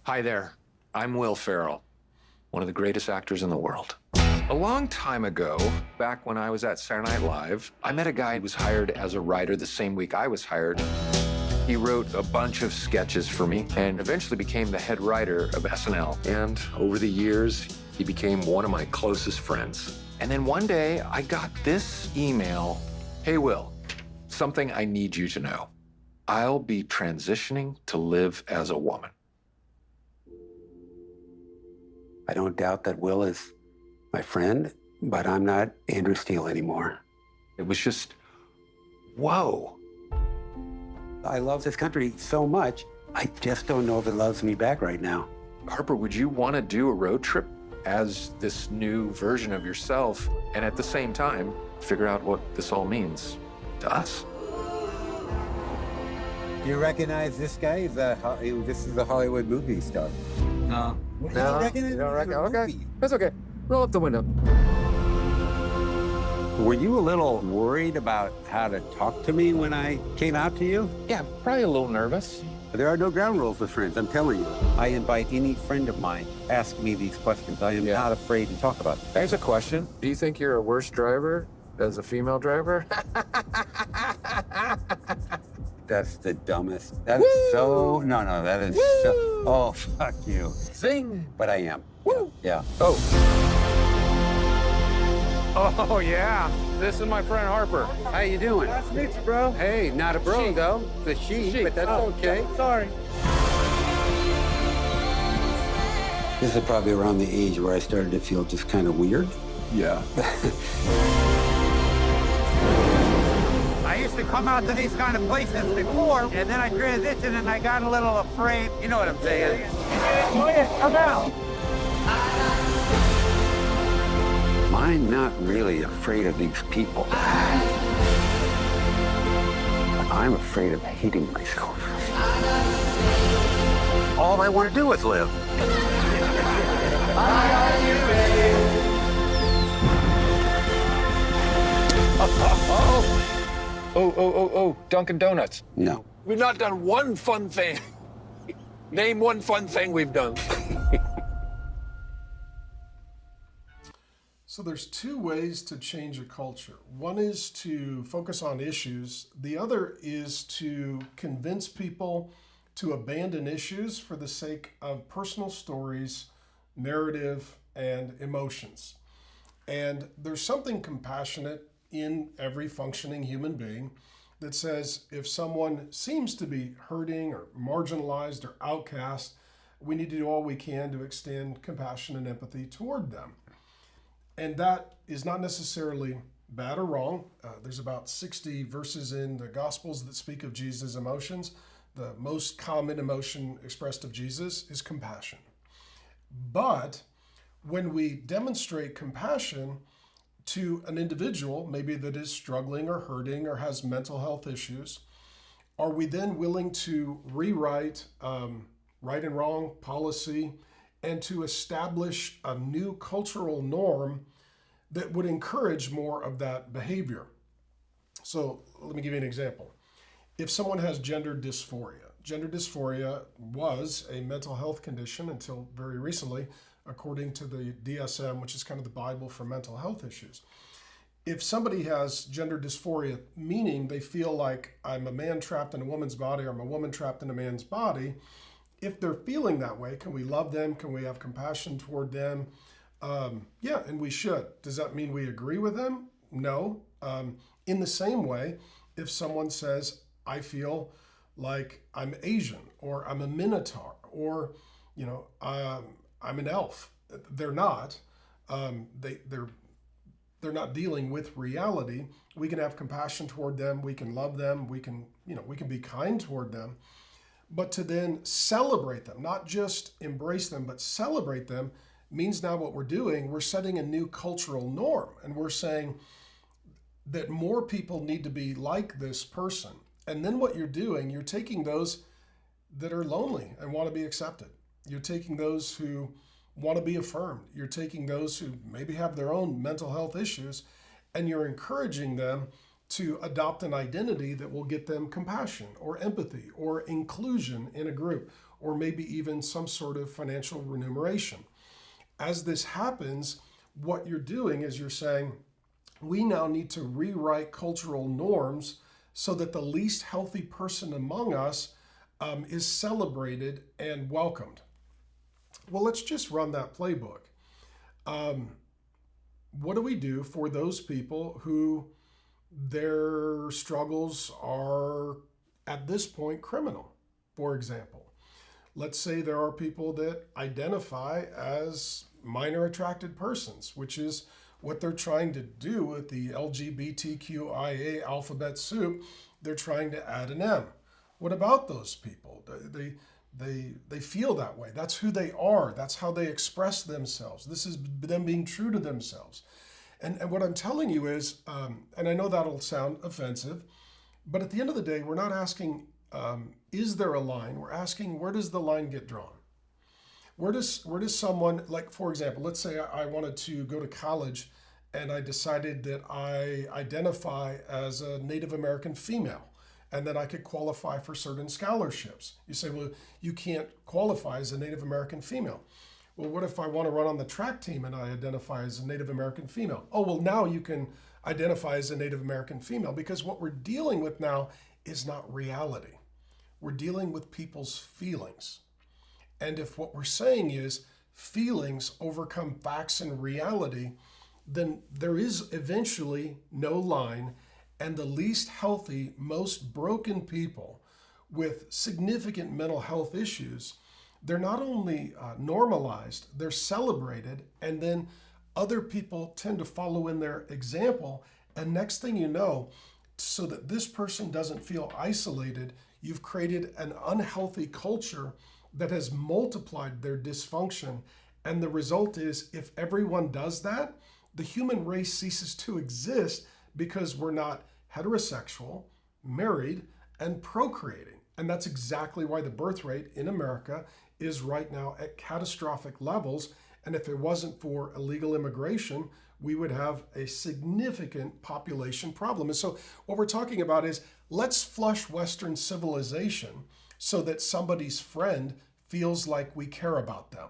Hi there, I'm Will Ferrell, one of the greatest actors in the world. A long time ago, back when I was at Saturday Night Live, I met a guy who was hired as a writer the same week I was hired. He wrote a bunch of sketches for me and eventually became the head writer of SNL. And over the years, he became one of my closest friends. And then one day, I got this email. Hey, Will, something I need you to know. I'll be transitioning to live as a woman. I don't doubt that Will is my friend, but I'm not Andrew Steele anymore. It was just, whoa. I love this country so much, I just don't know if it loves me back right now. Harper, would you want to do a road trip as this new version of yourself and at the same time figure out what this all means to us? You recognize this guy? This is a Hollywood movie star. No. You don't recognize Okay. That's okay. Roll up the window. Were you a little worried about how to talk to me when I came out to you? Yeah, probably a little nervous. There are no ground rules with friends, I'm telling you. I invite any friend of mine to ask me these questions. I am not afraid to talk about them. Here's a question. Do you think you're a worse driver as a female driver? That's the dumbest. That is so, no, that is so, oh, fuck you. Zing! But I am. Woo! Yeah. Oh. Oh, yeah. This is my friend Harper. How you doing? Nice to meet you, bro. Hey, not a bro, She. though. The she, but that's Oh, okay. Sorry. This is probably around the age where I started to feel just kind of weird. Yeah. I used to come out to these kind of places before, and then I transitioned and I got a little afraid. You know what I'm saying? Come out. I'm not really afraid of these people. I'm afraid of hating myself. All I want to do is live. Oh, Dunkin' Donuts. No. We've not done one fun thing. Name one fun thing we've done. So there's two ways to change a culture. One is to focus on issues. The other is to convince people to abandon issues for the sake of personal stories, narrative, and emotions. And there's something compassionate in every functioning human being that says if someone seems to be hurting or marginalized or outcast, we need to do all we can to extend compassion and empathy toward them. And that is not necessarily bad or wrong. There's about 60 verses in the Gospels that speak of Jesus' emotions. The most common emotion expressed of Jesus is compassion. But when we demonstrate compassion to an individual, maybe that is struggling or hurting or has mental health issues, are we then willing to rewrite right and wrong policy and to establish a new cultural norm that would encourage more of that behavior? So let me give you an example. If someone has gender dysphoria was a mental health condition until very recently, according to the DSM, which is kind of the Bible for mental health issues. If somebody has gender dysphoria, meaning they feel like I'm a man trapped in a woman's body or I'm a woman trapped in a man's body, if they're feeling that way, can we love them? Can we have compassion toward them? Yeah, and we should. Does that mean we agree with them? No. In the same way, if someone says, I feel like I'm Asian, or I'm a Minotaur, or I'm an elf, they're not. They're not dealing with reality. We can have compassion toward them. We can love them. We can be kind toward them. But to then celebrate them, not just embrace them, but celebrate them, means now what we're doing, we're setting a new cultural norm. And we're saying that more people need to be like this person. And then what you're doing, you're taking those that are lonely and want to be accepted. You're taking those who want to be affirmed. You're taking those who maybe have their own mental health issues, and you're encouraging them to adopt an identity that will get them compassion or empathy or inclusion in a group or maybe even some sort of financial remuneration. As this happens, what you're doing is you're saying, we now need to rewrite cultural norms so that the least healthy person among us is celebrated and welcomed. Well, let's just run that playbook. What do we do for those people who their struggles are at this point criminal? For example, let's say there are people that identify as minor attracted persons, which is what they're trying to do with the LGBTQIA alphabet soup. They're trying to add an M. What about those people? They feel that way. That's who they are. That's how they express themselves. This is them being true to themselves. And what I'm telling you is, and I know that'll sound offensive, but at the end of the day, we're not asking, is there a line? We're asking, where does the line get drawn? Where does someone, like, for example, let's say I wanted to go to college and I decided that I identify as a Native American female and that I could qualify for certain scholarships. You say, well, you can't qualify as a Native American female. Well, what if I want to run on the track team and I identify as a Native American female? Oh, well, now you can identify as a Native American female, because what we're dealing with now is not reality. We're dealing with people's feelings. And if what we're saying is feelings overcome facts and reality, then there is eventually no line, and the least healthy, most broken people with significant mental health issues, they're not only normalized, they're celebrated, and then other people tend to follow in their example. And next thing you know, so that this person doesn't feel isolated, you've created an unhealthy culture that has multiplied their dysfunction. And the result is, if everyone does that, the human race ceases to exist, because we're not heterosexual, married, and procreating. And that's exactly why the birth rate in America is right now at catastrophic levels. And if it wasn't for illegal immigration, we would have a significant population problem. And so what we're talking about is, let's flush Western civilization so that somebody's friend feels like we care about them.